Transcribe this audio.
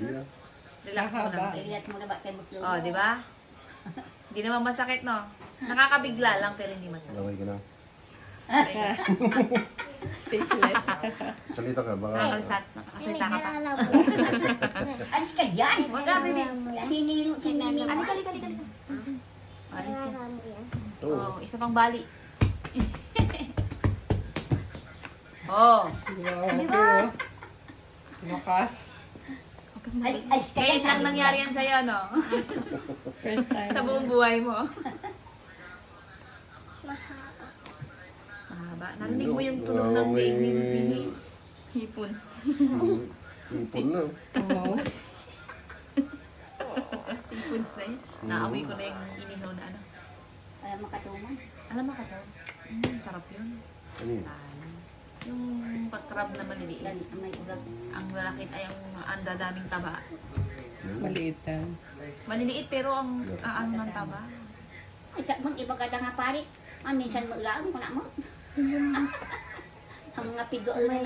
Hindi ah. Relax mo lang. Relax mo na ba kayo butlog? Oh, di ba? Hindi naman masakit, no? Nakakabigla lang, pero hindi masakit. Okay ka na. Okay. Speechless. Salita ka, baka... Nakakasalita ka pa. Alis ka dyan! Wag ka, baby. Hinilo, sinimi. Alika. Alis ka. Oo. Oh, isa pang bali. Oh. Di ba? Lakas. Alis ka Ngayon dyan. lang nangyari yan sa'yo, no? First time. Sa buong buhay mo. Mahaba. Narinig mo yung tunog ng leeg ni hipon. Ipon na. Oo. Seafoods na yun. Naamoy ko na yung inihaw na ano. Ay, makatuman. Alam mo ka to? Sarap yun. Ano yun? Yung crab na maliliit. May urag. Ang lalaki ay ang dadaming taba. Maliit yan. Maliliit pero ang ano ng taba. Ay, sa mong iba kada nga pare. Minsan mo ulaan ko na mo. Ang mga pigo na.